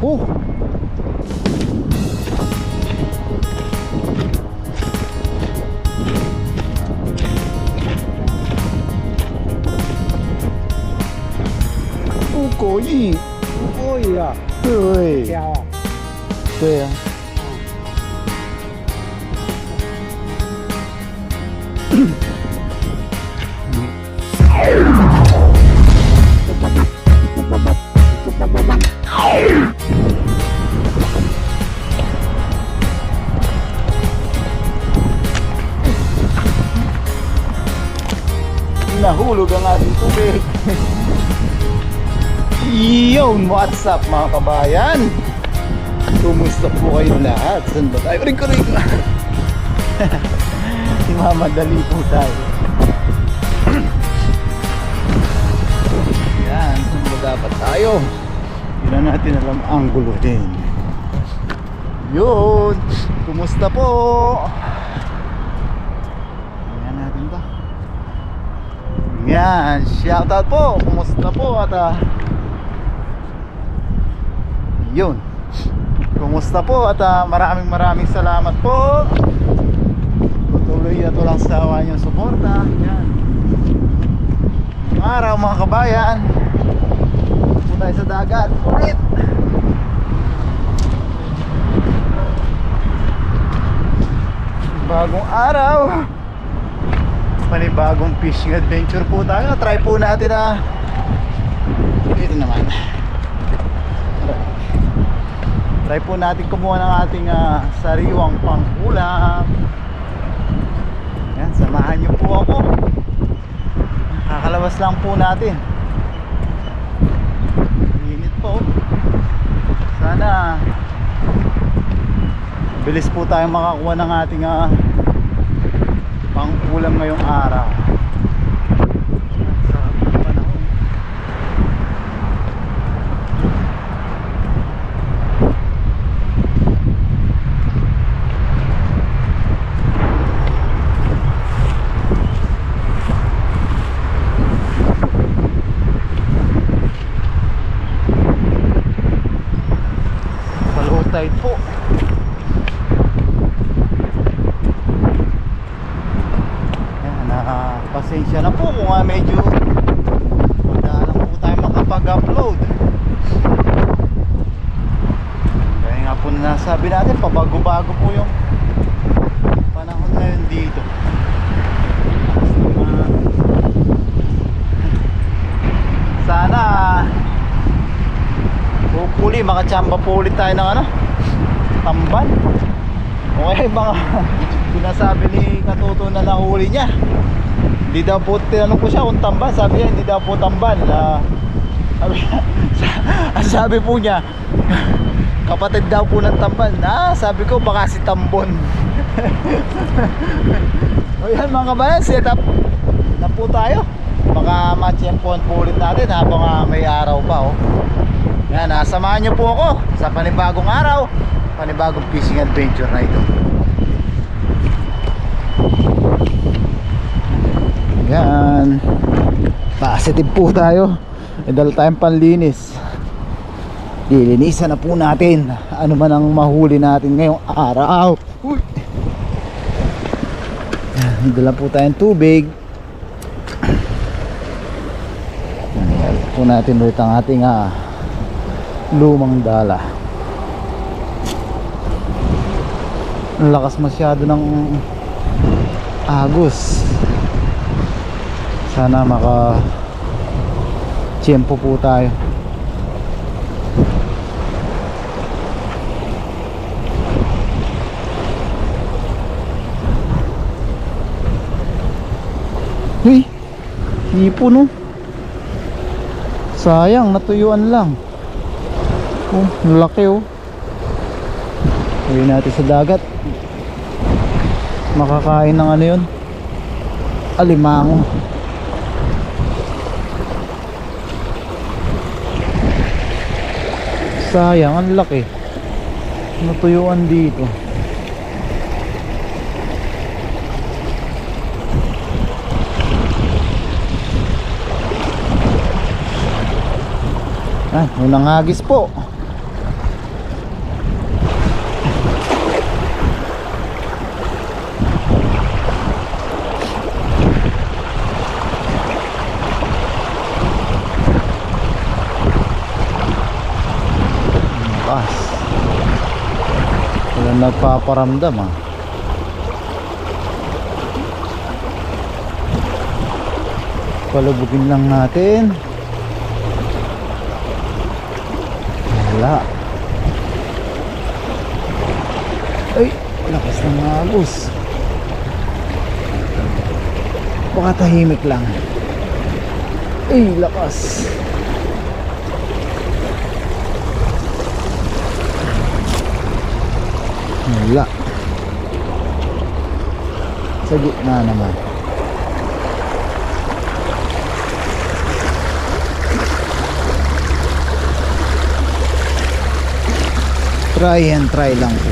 Oh, có gì? Ôi à, Ơi, kèo à? quê à? Nahulog ang ating tubig. Yun, what's up mga kabayan? Kumusta po kayo lahat? Saan ba tayo? Ring. Mamadali po tayo. Yan, saan ba dapat tayo? Yun na natin alam ang gulo din. Yun, kumusta po? Yan natin ba? Yan, shoutout po. Kumusta po at yun, kumusta po at maraming salamat po. Tuloy at walang sawa niyong suporta. Yan, ngayong araw mga kabayan, po tayo sa dagat ulit. Bagong araw, panibagong fishing adventure po tayo. Try po natin ito naman. Try po natin kumuha ng ating sariwang pangkulang. Yan, samahan niyo po ako. Kakalabas lang po natin. Init po. Sana bilis po tayong makakuha ng ating pangkulang ngayong araw. Sarap ng panahon. Low tide po. Pasensya na po kung medyo madalang po tayo makapag-upload. Kaya nga po na nasabi natin, pabago-bago po yung panahon ngayon dito. Sana hopefully makachamba po ulit tayo ng tamban. Okay, mga sinasabi ni Katuto na nahuli niya. Hindi daw po, tinanong ko siya kung tamban. Sabi niya, hindi daw po tamban. Sabi po niya, kapatid daw po ng tamban. Sabi ko, baka si Tambon. O yan mga kabayan, set up na po tayo. Baka matsyempohan po ulit natin habang may araw pa. Yan, samahan niyo po ako sa panibagong araw, panibagong fishing adventure na ito. Yan, positive po tayo. Dala tayong panlinis. Lilinisan na po natin ano man ang mahuli natin ngayong araw. Uy! Yan, dala po tayong tubig. Yan po natin ulit ang ating lumang dala. Ang lakas masyado ng agos. Sana maka tiyempo po tayo. Uy, hipon no. Sayang, natuyuan lang. Oh, laki oh. Uwi natin sa dagat. Makakain ng yun, alimango. Sayang, ang laki. Natuyuan dito. May nangagis po. lakas. Walang nagpaparamdam ah. Palubugin lang natin. Wala. Ay, lakas ng agos. Baka tahimik lang. Ay, lakas. Wala. Sa gitna naman. Try and try lang po.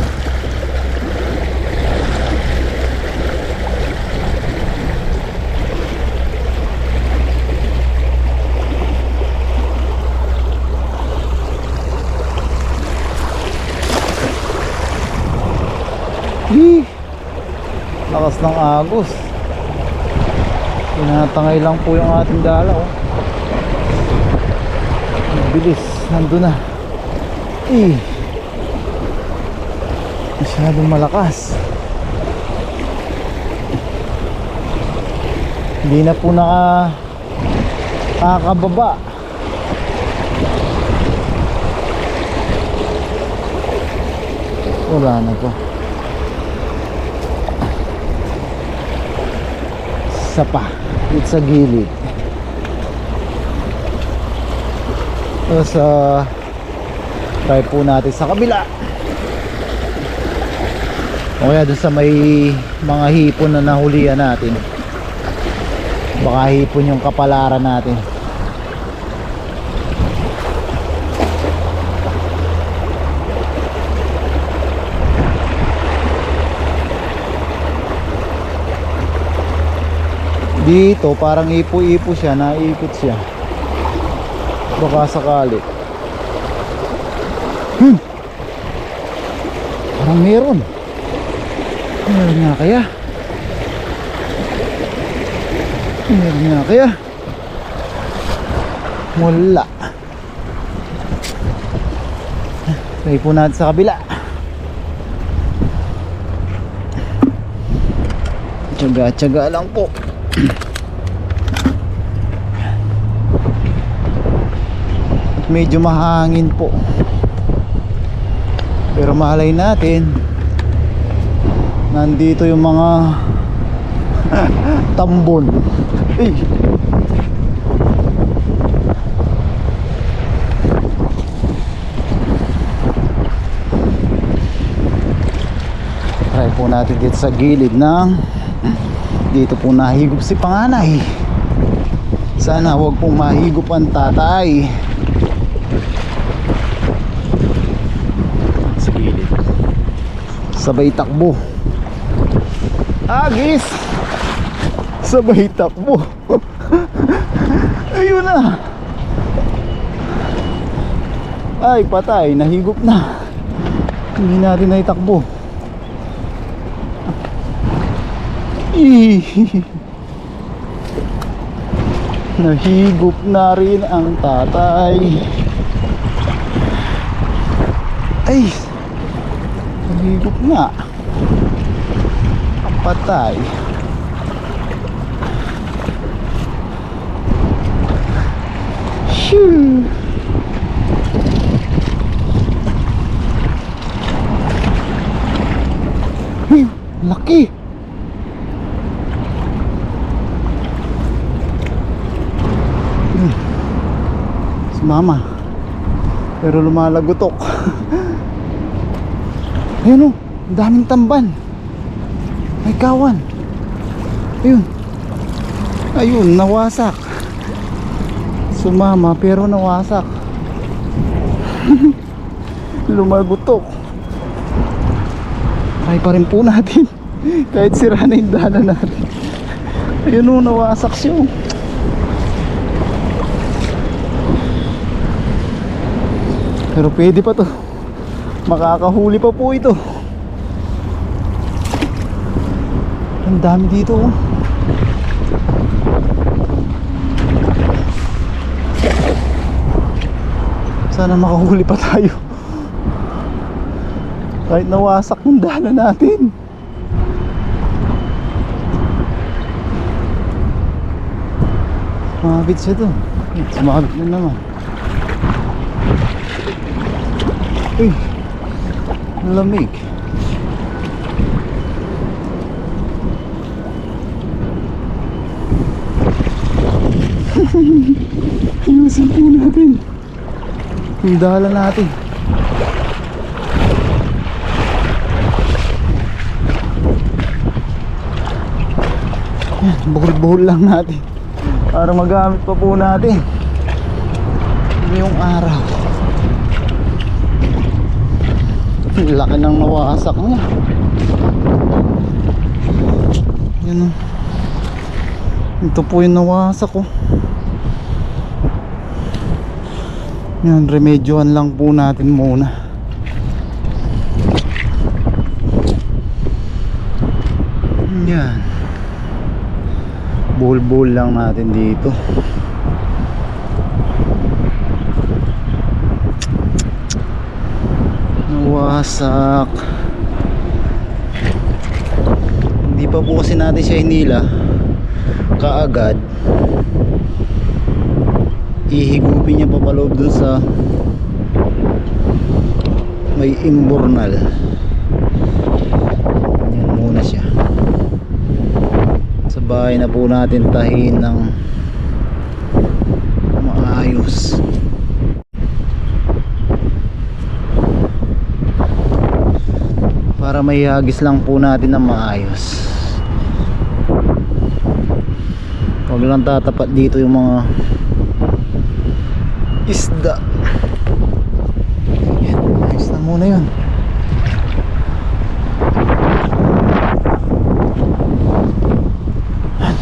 Lakas ng agos. Tinatangay lang po yung ating dala oh. Bilis, nandun na. Masyadong malakas. Hindi na po nakakababa. Wala na po. Isa pa, it's sa gilid. Tapos try po natin sa kabila. O kaya doon sa may mga hipon na nahulihan natin. Baka hipon yung kapalaran natin. Dito parang ipo-ipo siya, naikot siya. Baka sakali. Parang meron. Meron nga kaya? Meron nga kaya? Wala. Try po natin sa kabila. Tsaga-tsaga lang po. Medyo mahangin po. Pero mahalay natin nandito yung mga tambon. Try po natin dito sa gilid ng dito po nahigop si panganay. Sana wag pong mahigop ang tatay. Sa gilid. Sabay takbo. Agis! Sabay takbo. Ayun na. Ay patay, nahigop na. Hindi natin na itakbo. Nahigop na rin ang tatay. Ay, nahigop na. Ang patay. Shoo. Laki. Mama, pero lumalagotok. Ayun o, daming tamban. May kawan. Ayun. Ayun, nawasak. Sumama pero nawasak. Lumagotok. Try pa rin po natin. Kahit sira na yung dala natin. Ayun o, nawasak siya. Pero pwede pa to. Makakahuli pa po ito. Ang dami dito oh. Sana makahuli pa tayo. Kahit nawasak yung dala natin. Sumabit siya to. Sumabit na naman. Uy, lamig. Ayusin po natin yung dala natin. Yan, buhol-buhol lang natin para magamit pa po natin yung araw. Laki ng nawasak niya. Yan o. Ito po yung nawasak ko. Yan, remedyohan lang po natin muna. Yan. Bull-bull lang natin dito. Nawasak. Hindi pa po kasi natin siya hinila kaagad. Ihigupin niya papaloob dun sa may imbornal. Yan muna siya. Sa bahay na po natin tahin ng maayos. Para may hagis lang po natin ng maayos. Huwag lang tatapat dito yung mga isda. Yan, ayos na muna yun.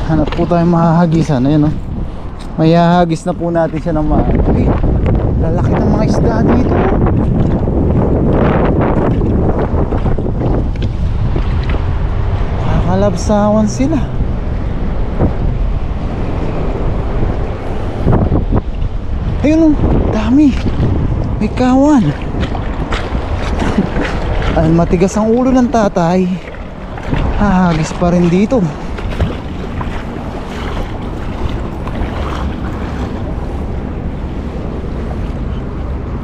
Hanap po tayong mahahagisan. Ayan o, may hahagis na po natin siya ng maayos. Ay, lalaki ng mga isda dito. Kakalabsawan sila. Ayun o, dami. May kawan. Ay, matigas ang ulo ng tatay. Hahagis pa rin dito.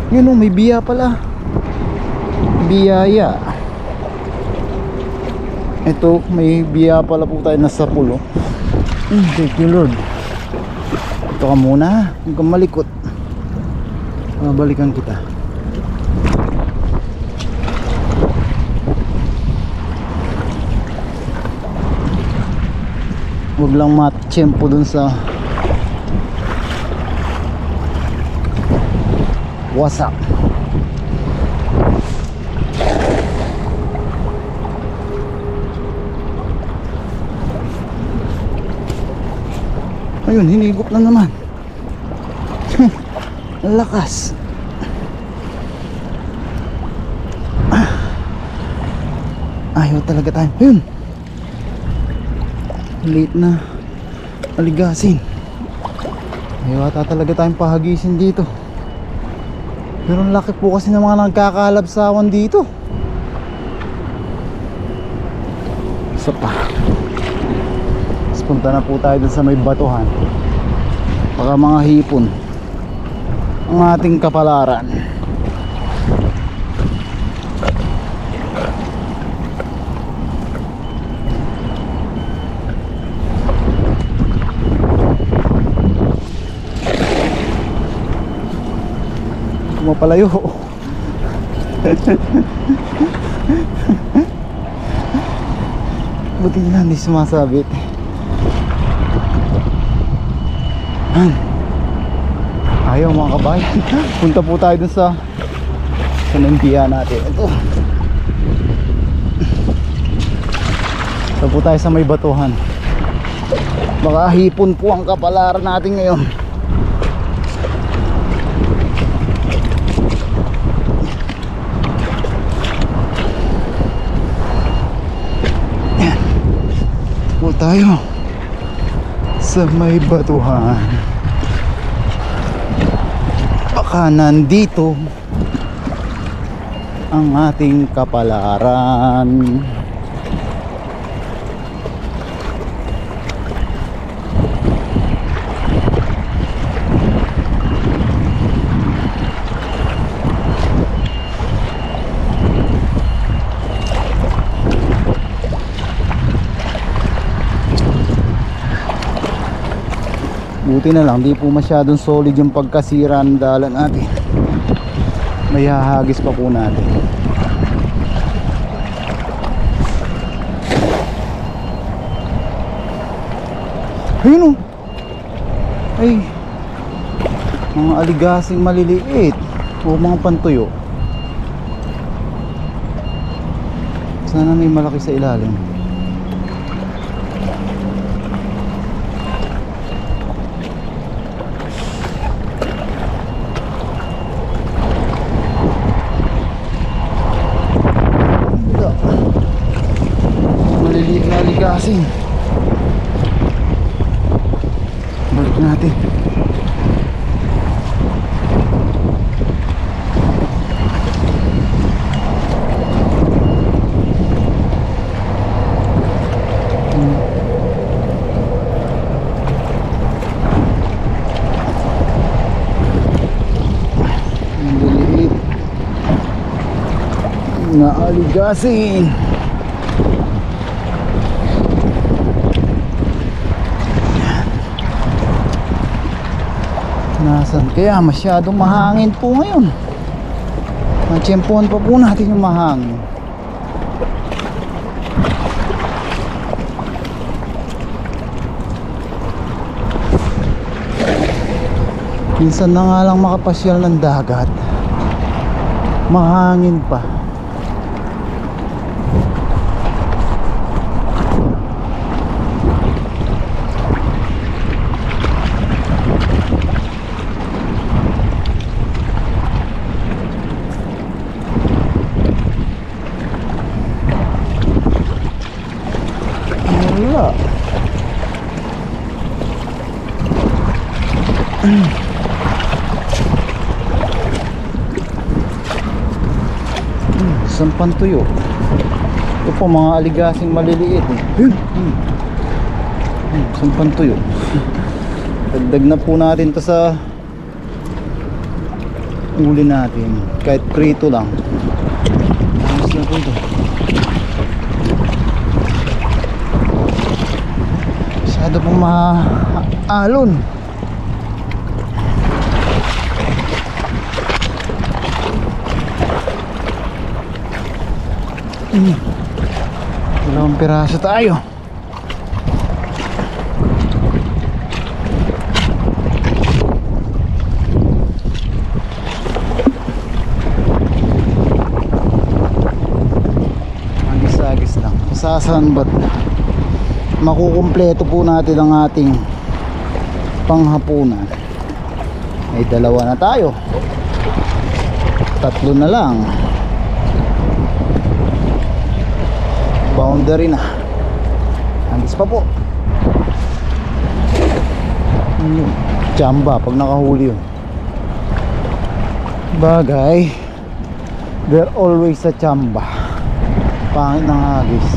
Yun o, may biya pala. Biyaya. Ito, may biya pala po tayo nasa pulo. Thank you Lord. Ito ka muna, huwag kang malikot. Mabalikan kita. Huwag lang matsyempo dun sa wasak. Ayun, hinigop na naman. Ang lakas. Ayaw talaga tayo. Ayun, late na aligasin. Ayaw ata talaga tayong pahagisin dito. Pero ang laki po kasi ng mga nagkakalabsawan dito. Isa pa. Tapos punta na po tayo dun sa may batuhan. Baka mga hipon ang ating kapalaran. Kumapalayo. Buti na hindi sumasabit. Ayaw mga kabayan. Punta po tayo dun sa nandiyan natin. Ito. Ito po tayo sa may batuhan. Baka hipon po ang kapalaran natin ngayon. Yan. Ito po tayo sa may batuhan. Baka nandito ang ating kapalaran. Buti na lang, di po masyadong solid yung pagkasira ng dala natin. May hahagis pa po natin. Ayun o. Ay, mga aligasing maliliit o mga pantuyo. Sana may malaki sa ilalim. Maliliit na aligasing. Balik natin. Maliliit na aligasing. Nasaan kaya? Masyadong mahangin po ngayon. Natsyempohan pa po natin yung mahangin. Minsan na nga lang makapasyal ng dagat, mahangin pa. Wala. Isang pantuyo. Ito po mga aligasing maliliit isang pantuyo. Dagdag na po natin to sa uli natin. Kahit prito lang. Ayos na po ito. Masyado pong maalon. Dalawang piraso tayo. Agis-agis lang. Sasaan ba't makukumpleto po natin ang ating panghapunan. May dalawa na tayo. Tatlo na lang. Boundary na. Hangis pa po. Yun. Chamba pag nakahuli yun. Bagay, they're always sa chamba. Pangit ng hagis.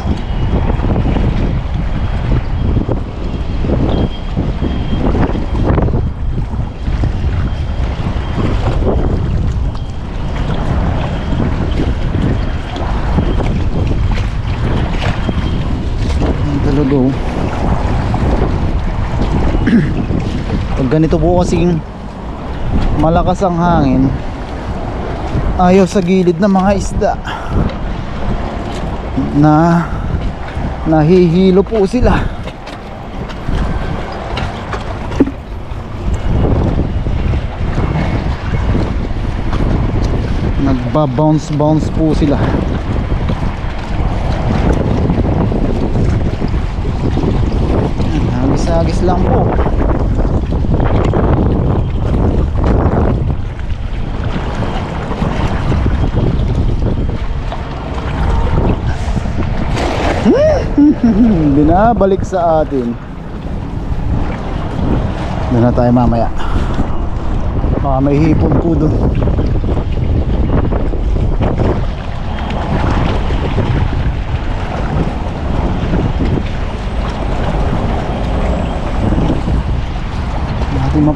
Pag ganito po kasing malakas ang hangin, ayaw sa gilid ng mga isda na nahihilo po sila. Nagba-bounce po sila. Hagis lang po. Binabalik sa atin. Doon na tayo mamaya. Baka may hipon po doon.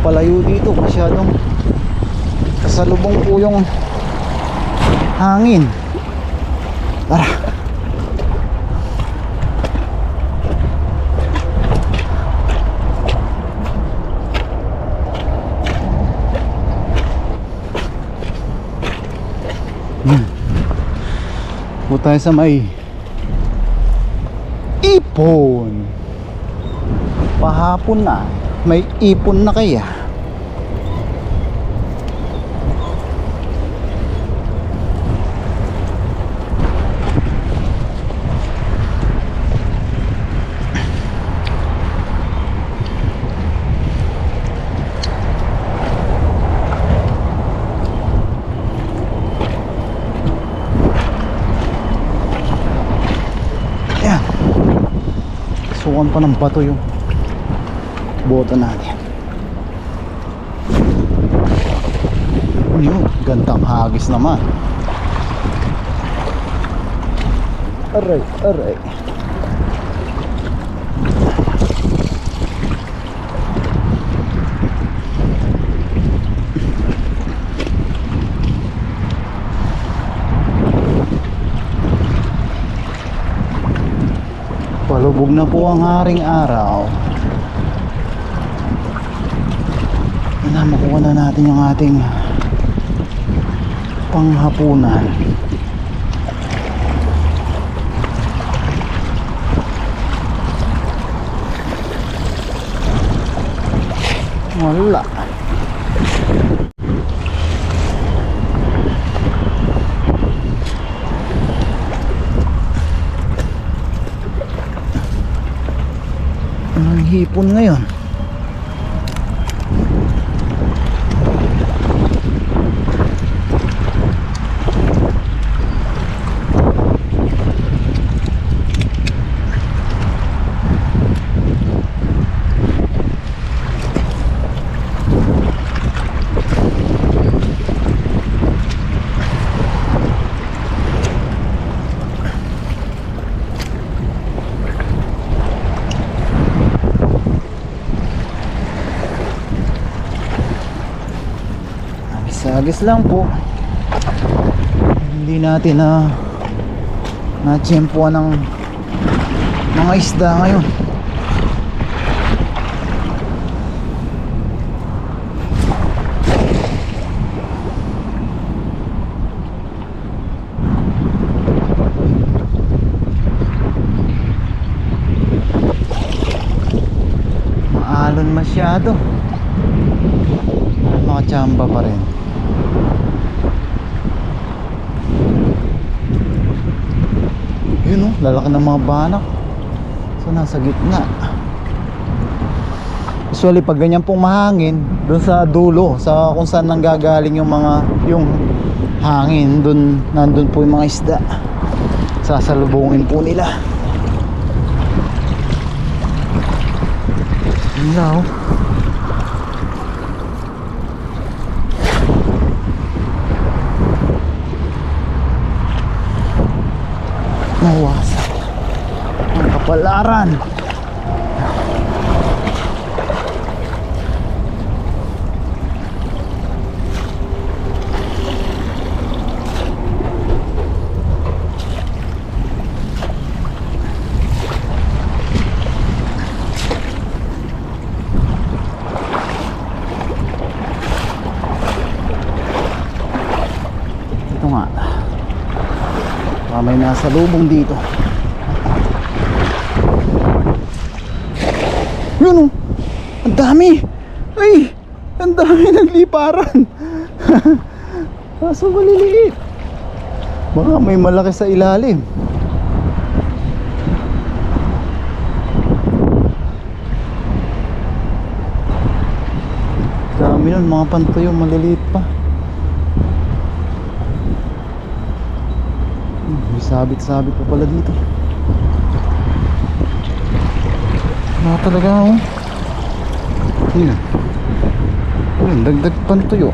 palayo dito, masyadong kasalubong po yung hangin. Tara. Punta tayo sa may ipon. Pahapon na, may ipon na kaya. Sukan pa ng bato yung boto natin. Yun, gandang hagis naman. Aray, aray. Palubog na po ang haring araw. Makuha na natin yung ating panghapunan. Wala. Ang hipon ngayon. Sagis lang po. Hindi natin na-tsempuan ng mga isda ngayon. Maalon masyado. Makachamba pa rin. Yun o, lalaki ng mga banak. So nasa gitna. Usually pag ganyan pong mahangin, doon sa dulo, sa kung saan nanggagaling yung hangin, doon nandun po yung mga isda. Sasalubungin po nila. Yun na o. Mawasak ang kapalaran. Ito nga, may nasa lubong dito. Yun o, ang dami. Ay, ang dami nagliparan. Kaso maliliit. Baka may malaki sa ilalim. Dami nun, mga pantoyo maliliit pa. May sabit-sabit pa pala dito. Wala talaga oh. Yun. Yun, dagdag pantuyo.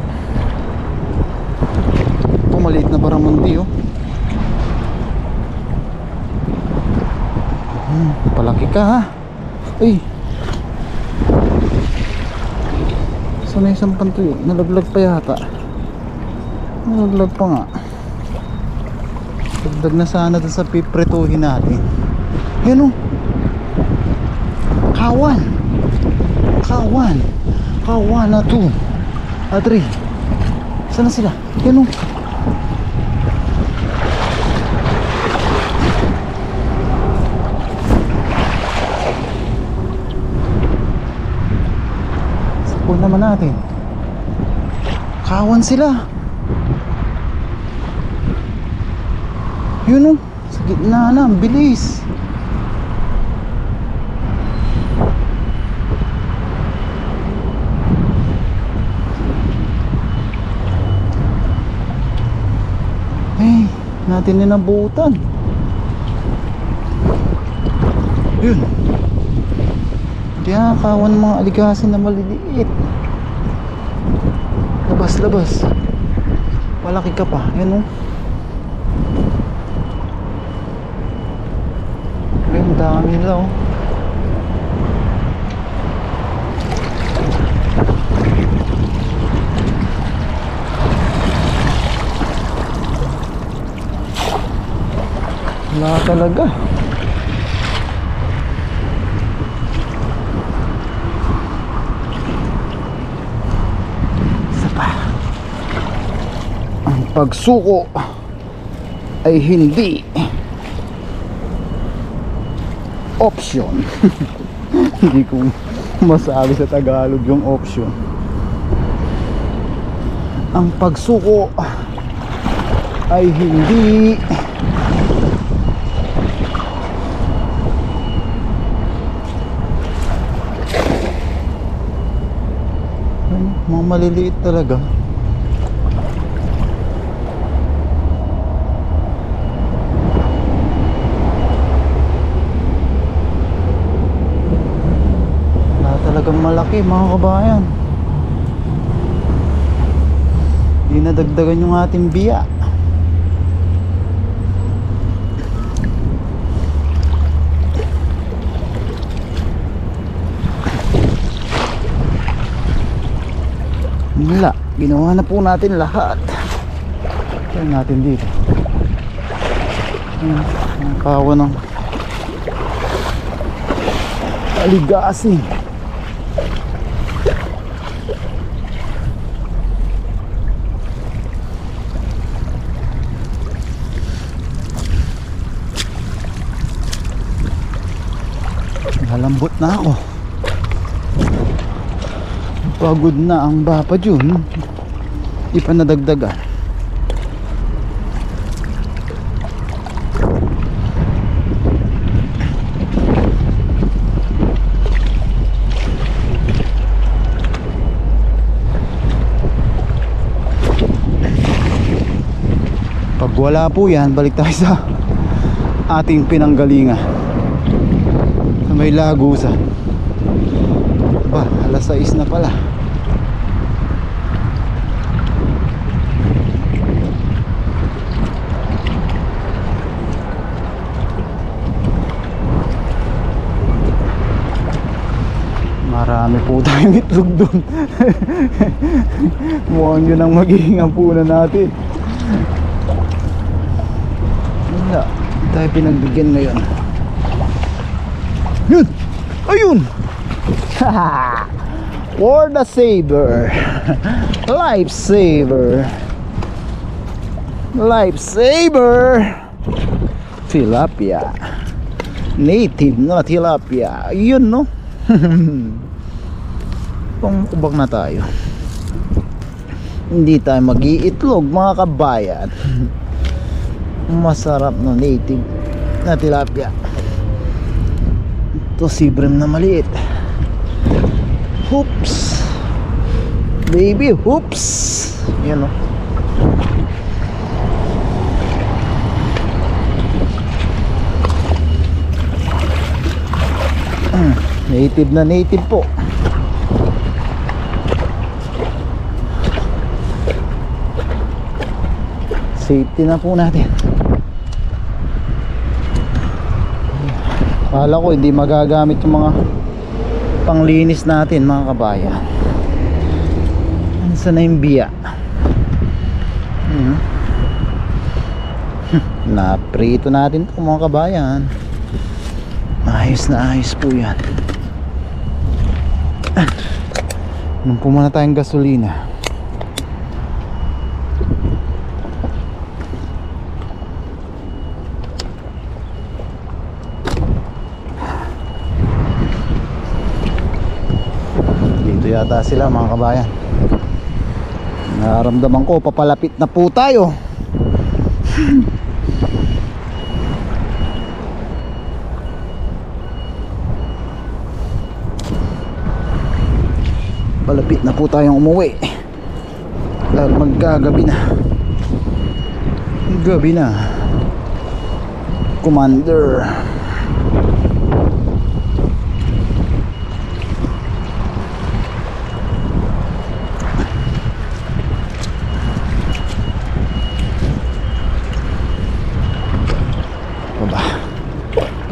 Ito maliit na baramundi oh. Palaki ka ha. Ay. So na isang pantuyo, nalaglag pa yata. Nalaglag pa nga. Dagdag na sana doon sa pipretuhin natin. Yan o. Kawan. Kawan. Kawan na 2 na 3. Saan na sila? Yan o. Sapon naman natin. Kawan sila. Yun o. Sa gitna na. Ang bilis. Natin ninabutan. Yun. Kaya kawan mga aligasin na maliliit. Labas labas. Malaki ka pa. Yan o. Ang dami nila o. Wala talaga. Isa pa. Ang pagsuko ay hindi option. Hindi ko masabi sa Tagalog yung option. Ang pagsuko ay hindi mga maliliit talaga. Wala talagang malaki mga kabayan. Hindi nadagdagan yung ating biya. Wala, ginawa na po natin lahat. Kaya natin dito ang kawan ng aligasin. Nalambot na ako. Pagod na ang bapa dyan. Di pa nadagdagan. Pag wala po yan, balik tayo sa ating pinanggalingan sa may Lagusan. Ba, alas 6 na pala. Marami po tayong itlog doon. Mukhang yun ang magiging ampunan natin. Wala, tayo pinagbigyan ngayon. Yun! Ayun! For the saver. Lifesaver. Lifesaver. Tilapia. Native na tilapia. Yun no. Pangkubak na tayo. Hindi tayo mag-iitlog mga kabayan. Masarap na native na tilapia. Ito sibrim na maliit. Hoops. Baby hoops. Yan o. Native na native po. Safety na po natin. Kala ko hindi magagamit yung mga panglinis natin mga kabayan. Saan na yung biya? Naprito natin ito mga kabayan. Ayos na ayos po yan. Nung pumana tayong gasolina. Dito yata sila mga kabayan. Nararamdaman ko papalapit na po tayo. Palapit na po tayong umuwi dahil magkagabi na. Gabi na, Commander.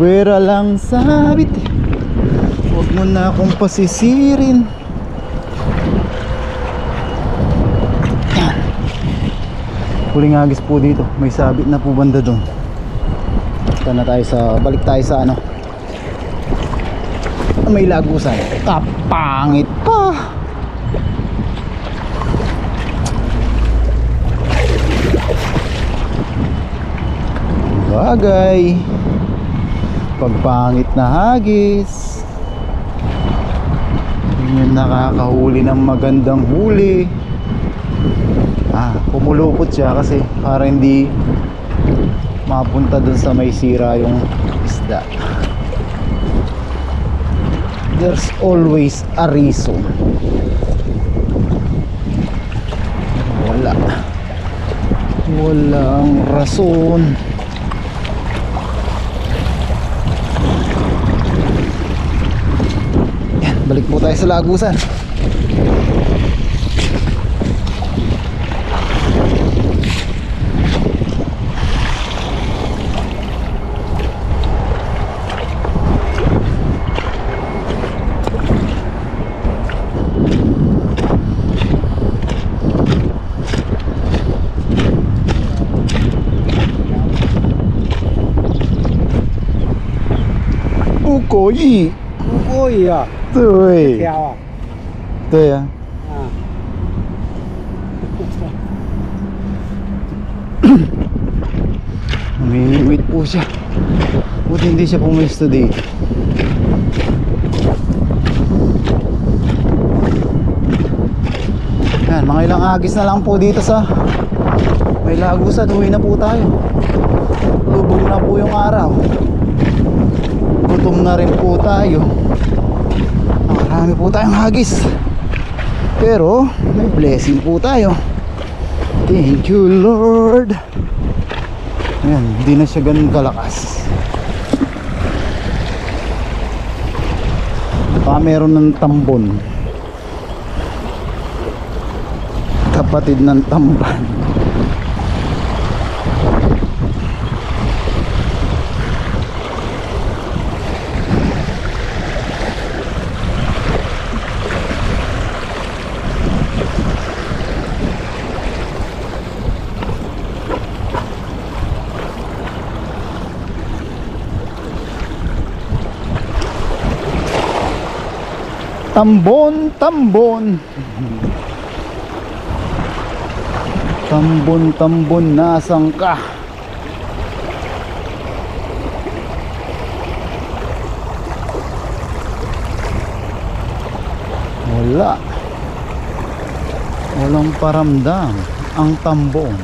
Pwera lang sabit, huwag mo na akong pasisirin. Yan. Huling agis po dito, may sabit na po banda doon. Balik tayo sa ano, may lagusan. Kapangit pa. Bagay, pagpangit na hagis, yun yung nakakahuli ng magandang huli. Pumulupot siya kasi para hindi mapunta dun sa may sira yung isda. There's always a reason. Walang rason. Balik po tayo sa lagusan. Ukoy. Ukoy à? 对 Theo à? 对啊 Umiiwit po siya. Buti hindi siya pumisto dito. Yan, mga ilang agis na lang po dito sa may lagusan. Uwi na po tayo. Lubog na po yung araw. Gutom na rin po tayo. Marami po tayong hagis. Pero may blessing po tayo. Thank you Lord. Ayan, hindi na siya ganun kalakas. Baka meron ng tambon. Kapatid ng tamban. Tambon, tambon. Tambon, tambon, nasaan ka? Wala. Walang paramdam ang tambon.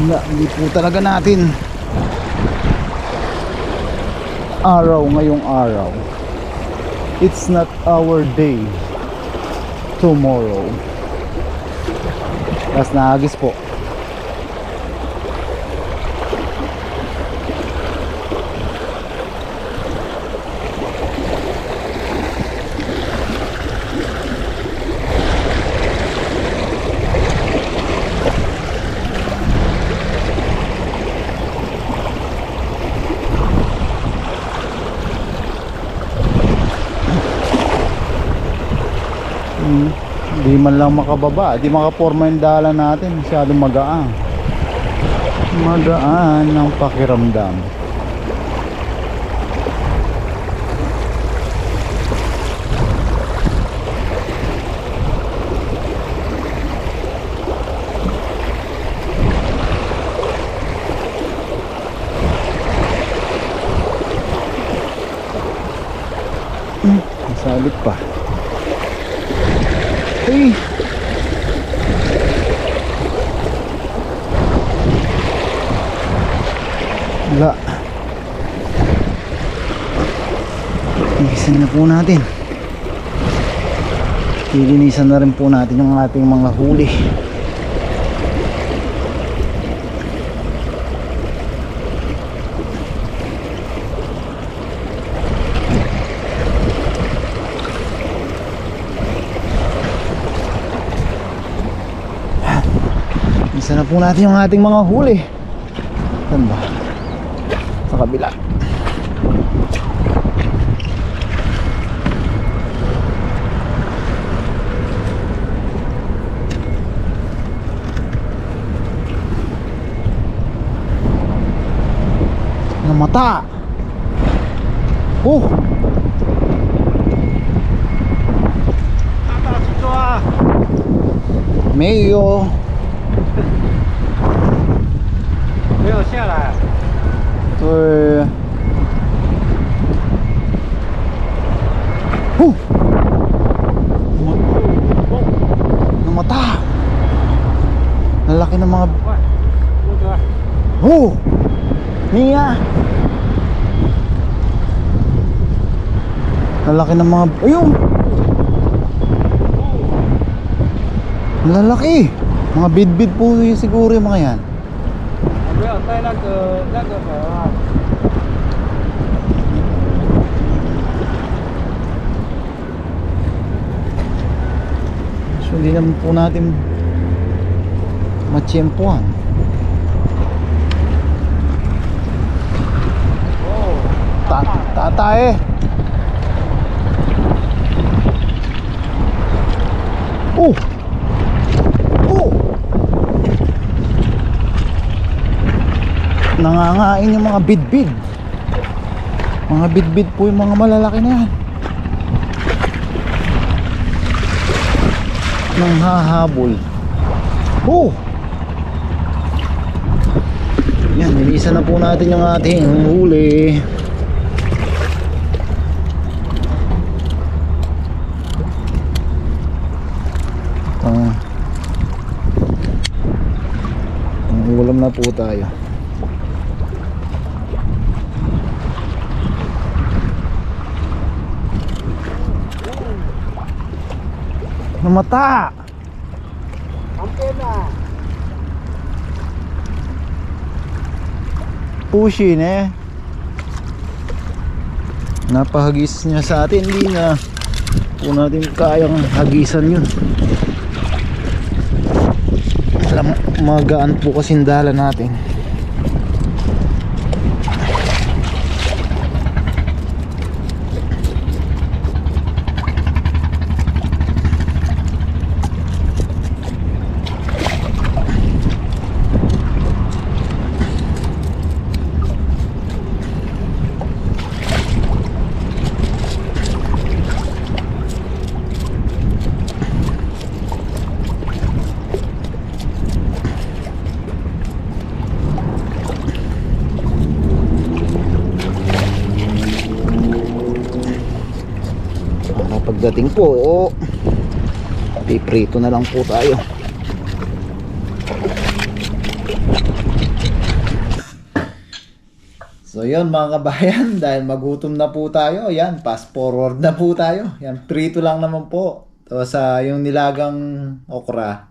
Wala, hindi po talaga natin araw ngayong araw. It's not our day tomorrow. Tapos nahagis po. man lang makababa, di makaporma yung dala natin, masyadong magaan. Magaan ang pakiramdam. Masalit pa. Hey. Wala. Linisan na po natin. Lilinisan na rin po natin yung ating mga huli. Linisan na po natin yung ating mga huli. Saan ba? Sa kabila. Namata. Oh. Mayo. 没有下来。对。Namata. Lalaki ng mga. Oh. Mia. Lalaki ng mga. Ayun. Lalaki. Mga bidbid po siguro yung mga yan. 没有带那个饵啊。So hindi naman po natin matsyempohan. Tatae. Oh. Nangangain yung mga bidbid. Mga bidbid po yung mga malalaki na yan. Nanghahabol. Oh! Yan, nilisa na po natin yung ating huli. Ulam na po tayo. Namata. Hampir na. Pushin eh. Napahagis niya sa atin, hindi na po natin kayang hagisan yun. Alam, magaan po kasing dala natin. Pagdating po, piprito na lang po tayo. So yun mga kabayan, dahil magutom na po tayo, yan, fast forward na po tayo. Yan, prito lang naman po. Tapos yung nilagang okra,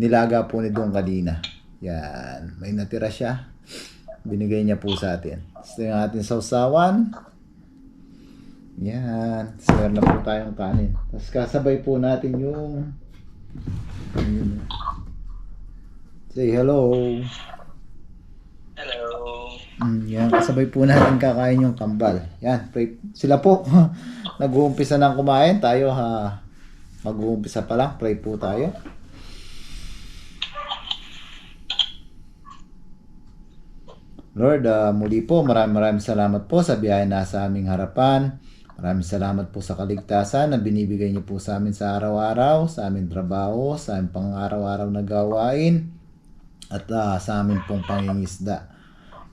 nilaga po ni Dong kanina. Yan, may natira siya. Binigay niya po sa atin. Ito yung ating sausawan. Yan, sir na po tayong kanin. Tapos kasabay po natin yung say hello. Hello. Yan, kasabay po natin kakain yung kambal. Yan, sila po nag-uumpisa ng kumain. Tayo Mag-uumpisa pa lang, pray po tayo. Lord, muli po, maraming salamat po sa biyahe na sa aming harapan. Maraming salamat po sa kaligtasan na binibigay niyo po sa amin sa araw-araw, sa aming trabaho, sa aming pang-araw-araw na gawain, at sa aming pong pangingisda.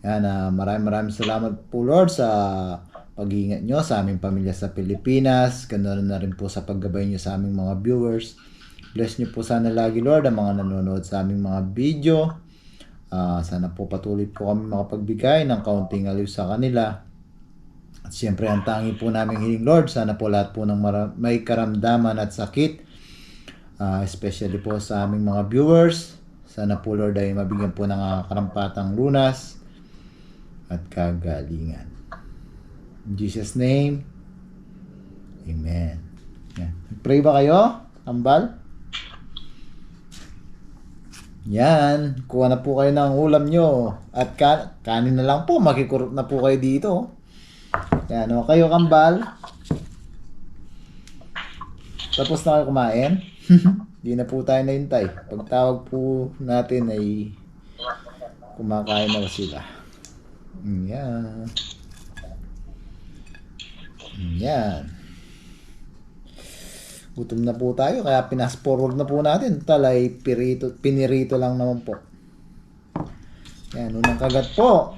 Yan, maraming salamat po, Lord, sa pag-iingat nyo sa aming pamilya sa Pilipinas. Ganoon na rin po sa paggabay nyo sa aming mga viewers. Bless nyo po sana lagi, Lord, ang mga nanonood sa aming mga video. Sana po patuloy po kami makapagbigay ng kaunting aliw sa kanila. At siyempre, ang tangi po namin hiling, Lord, sana po lahat po ng may karamdaman at sakit, especially po sa aming mga viewers, sana po, Lord, ay mabigyan po ng karampatang lunas at kagalingan. In Jesus' name, Amen. Yan. Pray ba kayo, kambal? Yan, kuha na po kayo ng ulam nyo. At kanin na lang po, makikurot na po kayo dito. Yan, o kayo, kambal. Tapos na kayo kumain. Di na po tayo nahintay. Pagtawag po natin ay kumakain na sila. Yan. Yan. Gutom na po tayo, kaya pinas-forward na po natin. Talay, pinirito lang naman po. Yan, unang kagat po.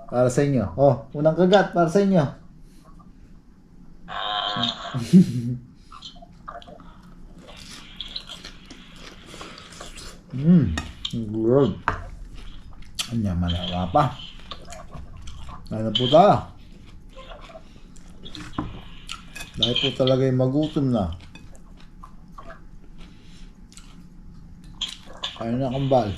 Para sa inyo. Oh, unang kagat para sa inyo. Good. Anya, malawa pa. Ano po tayo? Dahil po talaga yung magutom na. Kaya na, kambal.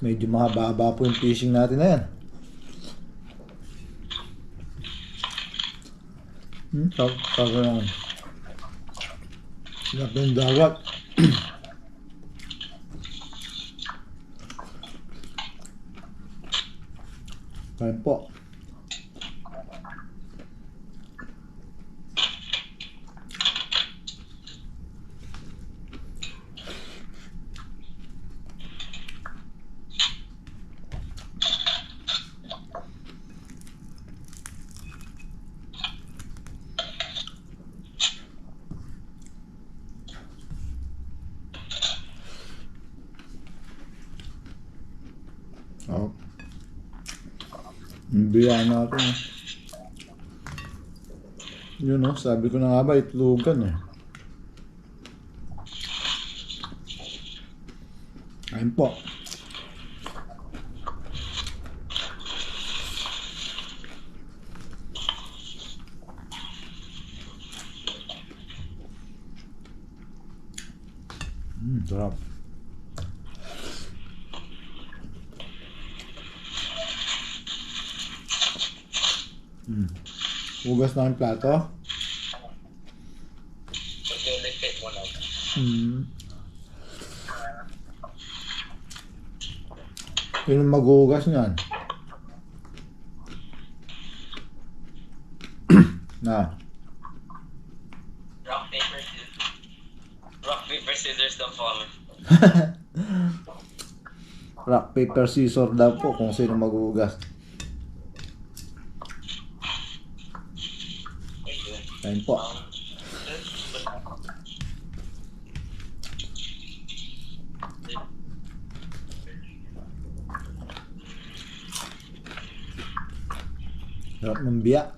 Medyo mahaba-haba po yung fishing natin na yan. Parang laki yung dagat. Kain po. Oh. Biyahan natin. Yun o, sabi ko na nga ba, itlogan eh. Ayun po. Sarap. Hugas na ang plato. Yun ang maghuhugas niyan. Na. Rock, paper, scissors. Rock, paper, scissors don't fall. Rock, paper, scissors daw po kung sino maghuhugas. Kain po. Sarap ng biya.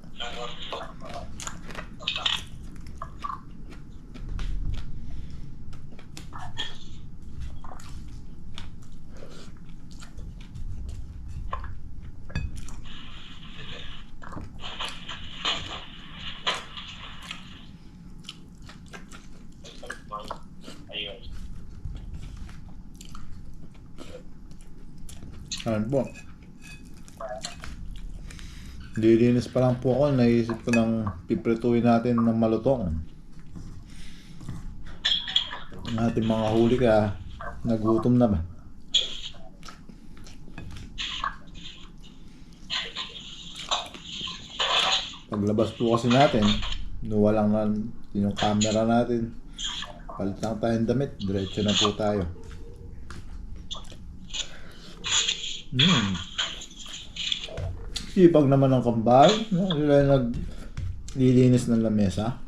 Ayan po. Dilinis pa lang po ako. Naisip ko nang piprituin natin ng malutong ang ating mga huli, kaya nagutom na ba. Paglabas po kasi natin, walang yung camera natin. Palit lang tayong damit, diretso na po tayo. Sipag naman ng kambal. Sila naglilinis ng lamesa.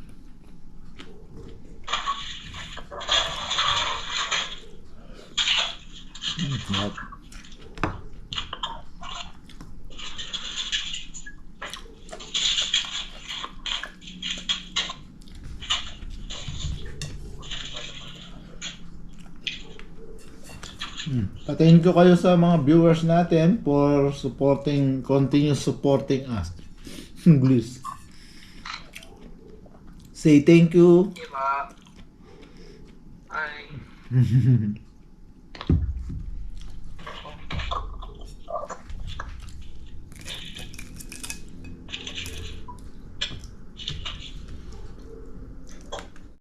Sarap. Patayin ko kayo sa mga viewers natin for continue supporting us. English. Say thank you. Okay, ma. Bye.